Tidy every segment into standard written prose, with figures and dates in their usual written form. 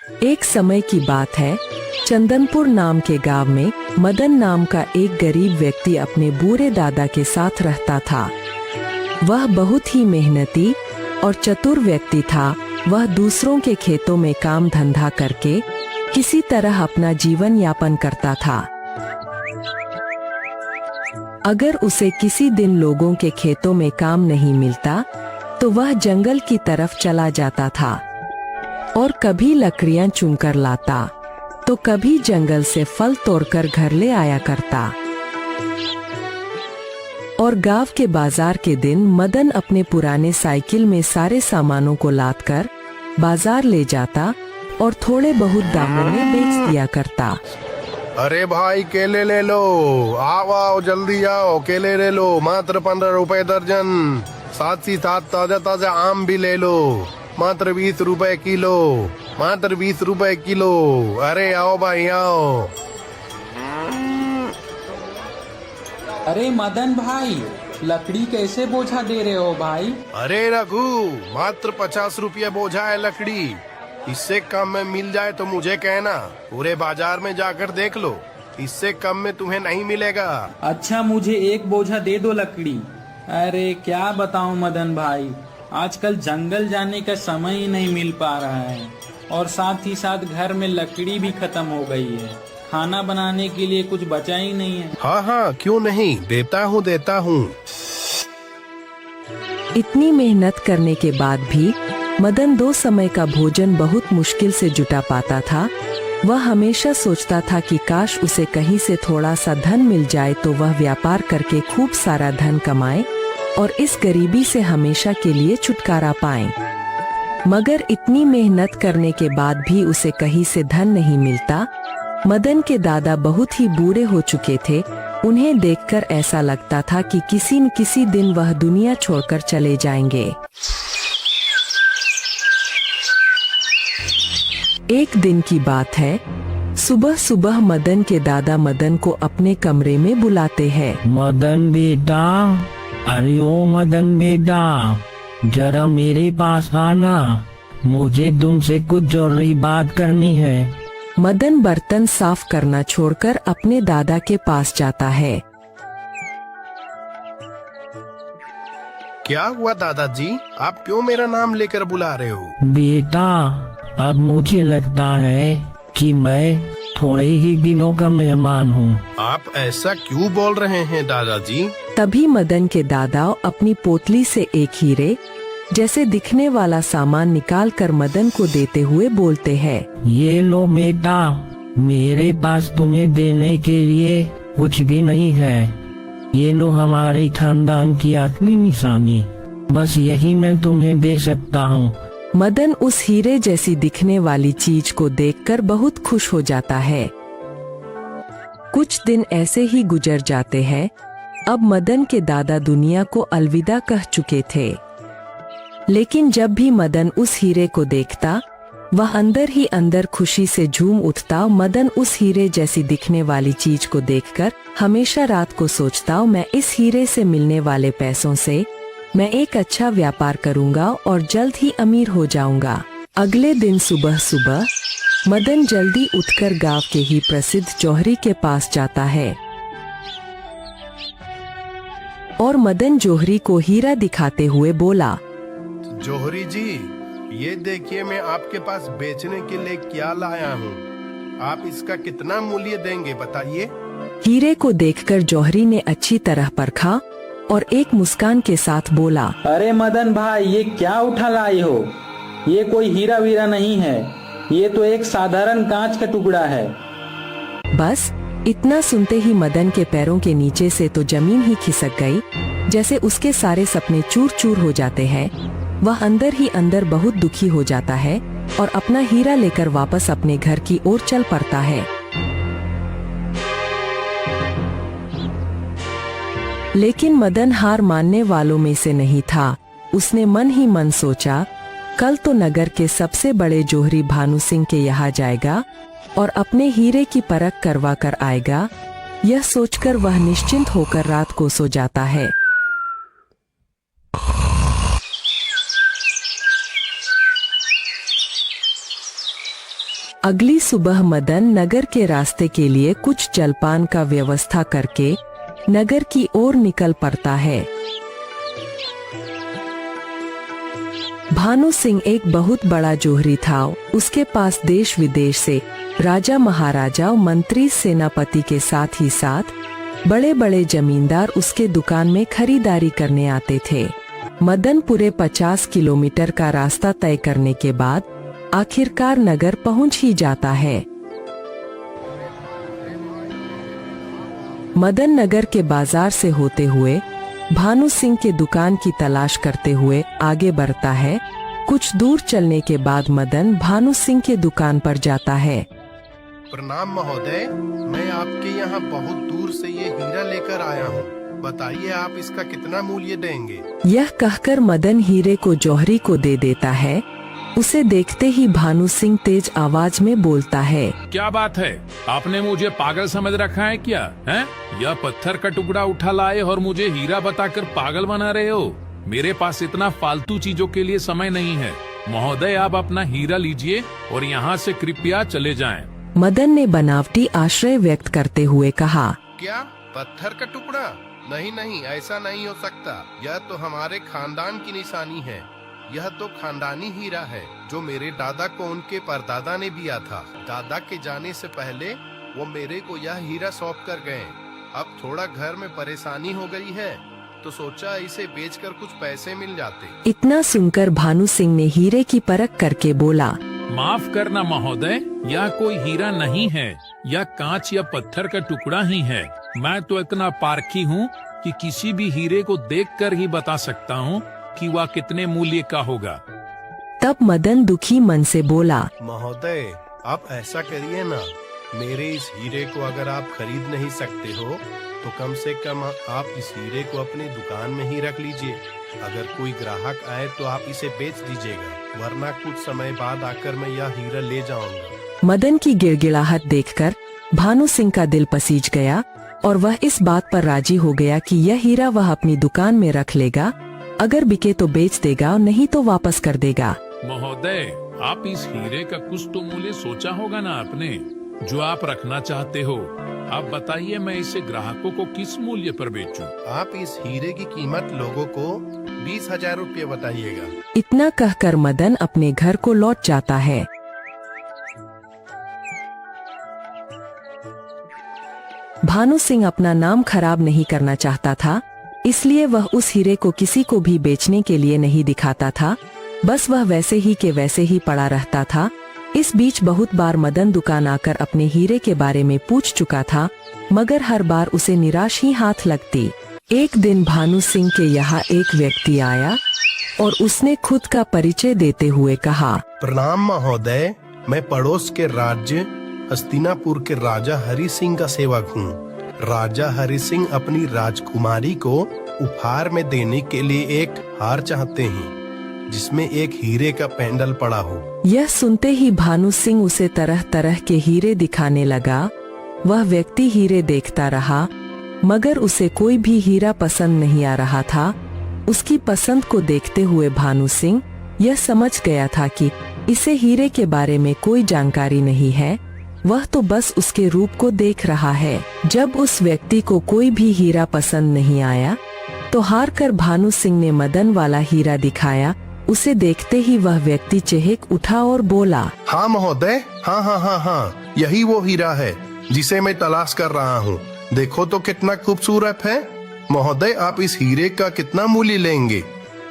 एक समय की बात है, चंदनपुर नाम के गांव में मदन नाम का एक गरीब व्यक्ति अपने बूढ़े दादा के साथ रहता था। वह बहुत ही मेहनती और चतुर व्यक्ति था। वह दूसरों के खेतों में काम धंधा करके किसी तरह अपना जीवन यापन करता था। अगर उसे किसी दिन लोगों के खेतों में काम नहीं मिलता तो वह जंगल की तरफ चला जाता था और कभी लकड़ियां चुनकर लाता तो कभी जंगल से फल तोड़कर घर ले आया करता। और गांव के बाजार के दिन मदन अपने पुराने साइकिल में सारे सामानों को लादकर बाजार ले जाता और थोड़े बहुत दामों में बेच दिया करता। अरे भाई केले ले लो, आओ आओ जल्दी आओ, केले ले लो, मात्र 15 रुपए दर्जन। साथ ही साथ ताजा ताजा आम भी ले लो, मात्र 20 रुपए किलो, मात्र 20 रुपए किलो। अरे आओ भाई आओ। अरे मदन भाई, लकड़ी कैसे बोझा दे रहे हो भाई? अरे रघु, मात्र 50 रुपये बोझा है लकड़ी। इससे कम में मिल जाए तो मुझे कहना, पूरे बाजार में जाकर देख लो, इससे कम में तुम्हें नहीं मिलेगा। अच्छा, मुझे एक बोझा दे दो लकड़ी। अरे क्या बताऊं मदन भाई, आजकल जंगल जाने का समय ही नहीं मिल पा रहा है और साथ ही साथ घर में लकड़ी भी खत्म हो गई है। खाना बनाने के लिए कुछ बचा ही नहीं है। हाँ हाँ, क्यों नहीं, देता हूँ। इतनी मेहनत करने के बाद भी मदन 2 समय का भोजन बहुत मुश्किल से जुटा पाता था। वह हमेशा सोचता था कि काश उसे कहीं से थोड़ा सा धन मिल जाए तो वह व्यापार करके खूब सारा धन कमाए और इस गरीबी से हमेशा के लिए छुटकारा पाए। मगर इतनी मेहनत करने के बाद भी उसे कहीं से धन नहीं मिलता। मदन के दादा बहुत ही बूढ़े हो चुके थे। उन्हें देखकर ऐसा लगता था कि किसी न किसी दिन वह दुनिया छोड़कर चले जाएंगे। एक दिन की बात है, सुबह सुबह मदन के दादा मदन को अपने कमरे में बुलाते हैं। मदन बेटा, अरे ओ मदन बेटा, जरा मेरे पास आना, मुझे तुमसे कुछ जरूरी बात करनी है। मदन बर्तन साफ करना छोड़कर अपने दादा के पास जाता है। क्या हुआ दादाजी, आप क्यों मेरा नाम लेकर बुला रहे हो? बेटा, अब मुझे लगता है कि मैं थोड़े ही दिनों का मेहमान हूँ। आप ऐसा क्यों बोल रहे हैं दादाजी? तभी मदन के दादा अपनी पोतली से एक हीरे जैसे दिखने वाला सामान निकालकर मदन को देते हुए बोलते हैं, ये लो बेटा, मेरे पास तुम्हें देने के लिए कुछ भी नहीं है। ये लो हमारे खानदान की आखिरी निशानी, बस यही मैं तुम्हें दे सकता हूँ। मदन उस हीरे जैसी दिखने वाली चीज को देखकर बहुत खुश हो जाता है। कुछ दिन ऐसे ही गुजर जाते हैं। अब मदन के दादा दुनिया को अलविदा कह चुके थे, लेकिन जब भी मदन उस हीरे को देखता वह अंदर ही अंदर खुशी से झूम उठता। मदन उस हीरे जैसी दिखने वाली चीज को देखकर हमेशा रात को सोचता, मैं इस हीरे से मिलने वाले पैसों से मैं एक अच्छा व्यापार करूंगा और जल्द ही अमीर हो जाऊंगा। अगले दिन सुबह सुबह मदन जल्दी उठकर गांव के ही प्रसिद्ध जौहरी के पास जाता है और मदन जौहरी को हीरा दिखाते हुए बोला, जौहरी जी, ये देखिए मैं आपके पास बेचने के लिए क्या लाया हूँ। आप इसका कितना मूल्य देंगे बताइए? हीरे को देखकर जौहरी ने अच्छी तरह परखा और एक मुस्कान के साथ बोला, अरे मदन भाई, ये क्या उठा लाई हो? ये कोई हीरा वीरा नहीं है, ये तो एक साधारण कांच का टुकड़ा है। बस इतना सुनते ही मदन के पैरों के नीचे से तो जमीन ही खिसक गई, जैसे उसके सारे सपने चूर चूर हो जाते हैं। वह अंदर ही अंदर बहुत दुखी हो जाता है और अपना हीरा लेकर वापस अपने घर की ओर चल पड़ता है। लेकिन मदन हार मानने वालों में से नहीं था। उसने मन ही मन सोचा, कल तो नगर के सबसे बड़े जौहरी भानु सिंह के यहाँ जाएगा और अपने हीरे की परख करवा कर आएगा। यह सोचकर वह निश्चिंत होकर रात को सो जाता है। अगली सुबह मदन नगर के रास्ते के लिए कुछ जलपान का व्यवस्था करके नगर की ओर निकल पड़ता है। भानु सिंह एक बहुत बड़ा जोहरी था। उसके पास देश विदेश से राजा महाराजा, मंत्री, सेनापति के साथ ही साथ बड़े बड़े जमींदार उसके दुकान में खरीदारी करने आते थे। मदन पूरे 50 किलोमीटर का रास्ता तय करने के बाद आखिरकार नगर पहुंच ही जाता है। मदन नगर के बाजार से होते हुए भानु सिंह के दुकान की तलाश करते हुए आगे बढ़ता है। कुछ दूर चलने के बाद मदन भानु सिंह के दुकान पर जाता है। प्रणाम महोदय, मैं आपके यहाँ बहुत दूर से ये हीरा लेकर आया हूँ। बताइए आप इसका कितना मूल्य देंगे? यह कहकर मदन हीरे को जौहरी को दे देता है। उसे देखते ही भानु सिंह तेज आवाज में बोलता है, क्या बात है, आपने मुझे पागल समझ रखा है क्या? हैं? यह पत्थर का टुकड़ा उठा लाए और मुझे हीरा बताकर पागल बना रहे हो? मेरे पास इतना फालतू चीजों के लिए समय नहीं है। महोदय, आप अपना हीरा लीजिए और यहाँ से कृपया चले जाएं। मदन ने बनावटी आश्रय व्यक्त करते हुए कहा, क्या पत्थर का टुकड़ा? नहीं नहीं, ऐसा नहीं हो सकता। यह तो हमारे खानदान की निशानी है। यह तो खानदानी हीरा है जो मेरे दादा को उनके परदादा ने दिया था। दादा के जाने से पहले वो मेरे को यह हीरा सौंप कर गए। अब थोड़ा घर में परेशानी हो गई है तो सोचा इसे बेचकर कुछ पैसे मिल जाते। इतना सुनकर भानु सिंह ने हीरे की परख करके बोला, माफ करना महोदय, यह कोई हीरा नहीं है, यह कांच या पत्थर का टुकड़ा ही है। मैं तो इतना पारखी हूँ कि किसी भी हीरे को देखकर ही बता सकता हूँ कि वह कितने मूल्य का होगा। तब मदन दुखी मन से बोला, महोदय, आप ऐसा करिए ना, मेरे इस हीरे को अगर आप खरीद नहीं सकते हो तो कम से कम आप इस हीरे को अपने दुकान में ही रख लीजिए। अगर कोई ग्राहक आए तो आप इसे बेच दीजिएगा, वरना कुछ समय बाद आकर मैं यह हीरा ले जाऊंगा। मदन की गिड़गिड़ाहट देखकर भानु सिंह का दिल पसीज गया और वह इस बात पर राजी हो गया कि यह हीरा वह अपनी दुकान में रख लेगा। अगर बिके तो बेच देगा, नहीं तो वापस कर देगा। महोदय, आप इस हीरे का कुछ तो मूल्य सोचा होगा ना आपने, जो आप रखना चाहते हो। आप बताइए, मैं इसे ग्राहकों को किस मूल्य पर बेचूं? आप इस हीरे की कीमत लोगों को 20,000 रुपये बताइएगा। इतना कहकर मदन अपने घर को लौट जाता है। भानु सिंह अपना नाम खराब नहीं करना चाहता था, इसलिए वह उस हीरे को किसी को भी बेचने के लिए नहीं दिखाता था। बस वह वैसे ही के वैसे ही पड़ा रहता था। इस बीच बहुत बार मदन दुकान आकर अपने हीरे के बारे में पूछ चुका था, मगर हर बार उसे निराश ही हाथ लगती। एक दिन भानु सिंह के यहाँ एक व्यक्ति आया और उसने खुद का परिचय देते हुए कहा, प्रणाम महोदय, मैं पड़ोस के राज्य हस्तिनापुर के राजा हरि सिंह का सेवक हूँ। राजा हरि सिंह अपनी राजकुमारी को उपहार में देने के लिए एक हार चाहते हैं जिसमें एक हीरे का पेंडल पड़ा हो। यह सुनते ही भानु सिंह उसे तरह तरह के हीरे दिखाने लगा। वह व्यक्ति हीरे देखता रहा, मगर उसे कोई भी हीरा पसंद नहीं आ रहा था। उसकी पसंद को देखते हुए भानु सिंह यह समझ गया था कि इसे हीरे के बारे में कोई जानकारी नहीं है, वह तो बस उसके रूप को देख रहा है। जब उस व्यक्ति को कोई भी हीरा पसंद नहीं आया तो हार कर भानु सिंह ने मदन वाला हीरा दिखाया। उसे देखते ही वह व्यक्ति चहक उठा और बोला, हाँ महोदय, हाँ हाँ हाँ हाँ, यही वो हीरा है जिसे मैं तलाश कर रहा हूँ। देखो तो कितना खूबसूरत है। महोदय, आप इस हीरे का कितना मूल्य लेंगे?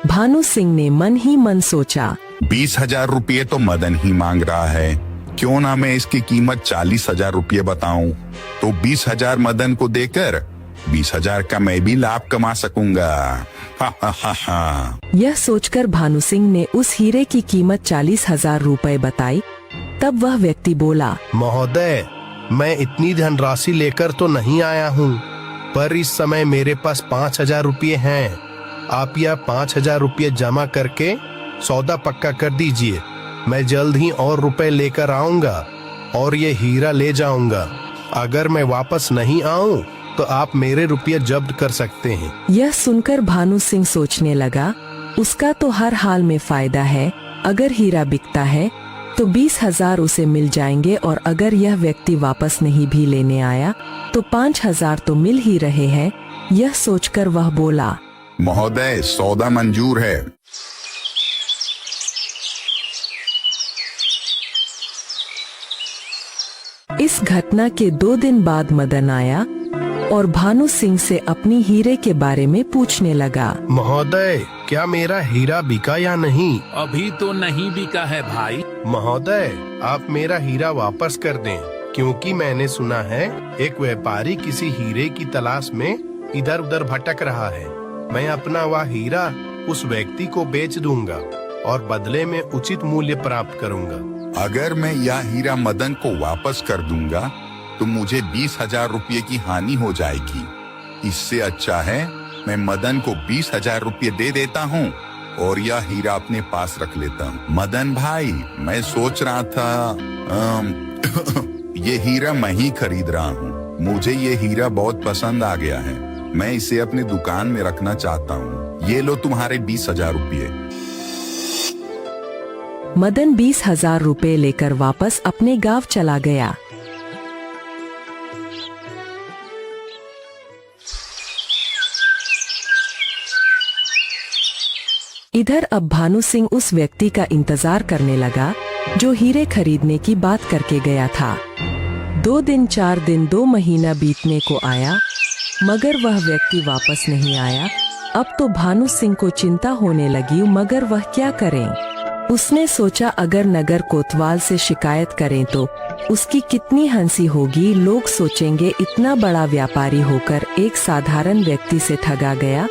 भानु सिंह ने मन ही मन सोचा, 20,000 रुपये तो मदन ही मांग रहा है, क्यों ना मैं इसकी कीमत 40,000 रुपये बताऊं, तो 20,000 मदन को देकर 20,000 का मैं भी लाभ कमा सकूंगा। हा हा हा हा। यह सोचकर भानु सिंह ने उस हीरे की कीमत 40,000 रुपए बताई। तब वह व्यक्ति बोला, महोदय, मैं इतनी धनराशि लेकर तो नहीं आया हूँ, पर इस समय मेरे पास 5,000 रुपये हैं। आप यह 5,000 रुपये जमा करके सौदा पक्का कर दीजिए। मैं जल्द ही और रुपए लेकर आऊंगा और ये हीरा ले जाऊंगा। अगर मैं वापस नहीं आऊं तो आप मेरे रुपये जब्त कर सकते हैं। यह सुनकर भानु सिंह सोचने लगा, उसका तो हर हाल में फायदा है। अगर हीरा बिकता है तो 20,000 उसे मिल जाएंगे और अगर यह व्यक्ति वापस नहीं भी लेने आया तो 5,000 तो मिल ही रहे हैं। यह सोचकर वह बोला, महोदय सौदा मंजूर है। इस घटना के 2 दिन बाद मदन आया और भानु सिंह से अपनी हीरे के बारे में पूछने लगा। महोदय क्या मेरा हीरा बिका या नहीं? अभी तो नहीं बिका है भाई। महोदय आप मेरा हीरा वापस कर दें, क्योंकि मैंने सुना है एक व्यापारी किसी हीरे की तलाश में इधर उधर भटक रहा है। मैं अपना वह हीरा उस व्यक्ति को बेच दूंगा और बदले में उचित मूल्य प्राप्त करूंगा। अगर मैं यह हीरा मदन को वापस कर दूंगा तो मुझे 20,000 रुपये की हानि हो जाएगी। इससे अच्छा है मैं मदन को 20,000 रुपये दे देता हूँ और यह हीरा अपने पास रख लेता हूँ। मदन भाई मैं सोच रहा था ये हीरा मैं ही खरीद रहा हूँ। मुझे ये हीरा बहुत पसंद आ गया है। मैं इसे अपनी दुकान में रखना चाहता हूँ। ये लो तुम्हारे 20,000 रुपये। मदन 20,000 रुपये लेकर वापस अपने गांव चला गया। इधर अब भानु सिंह उस व्यक्ति का इंतजार करने लगा जो हीरे खरीदने की बात करके गया था। 2 दिन 4 दिन 2 महीना बीतने को आया मगर वह व्यक्ति वापस नहीं आया। अब तो भानु सिंह को चिंता होने लगी मगर वह क्या करें। उसने सोचा अगर नगर कोतवाल से शिकायत करें तो उसकी कितनी हंसी होगी। लोग सोचेंगे इतना बड़ा व्यापारी होकर एक साधारण व्यक्ति से ठगा गया।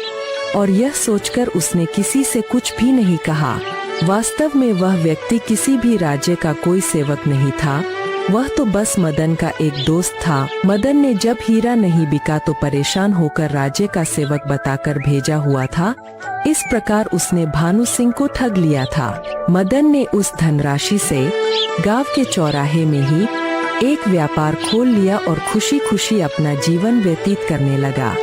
और यह सोचकर उसने किसी से कुछ भी नहीं कहा। वास्तव में वह व्यक्ति किसी भी राज्य का कोई सेवक नहीं था, वह तो बस मदन का एक दोस्त था। मदन ने जब हीरा नहीं बिका तो परेशान होकर राज्य का सेवक बताकर भेजा हुआ था। इस प्रकार उसने भानु सिंह को ठग लिया था। मदन ने उस धनराशि से गांव के चौराहे में ही एक व्यापार खोल लिया और खुशी खुशी अपना जीवन व्यतीत करने लगा।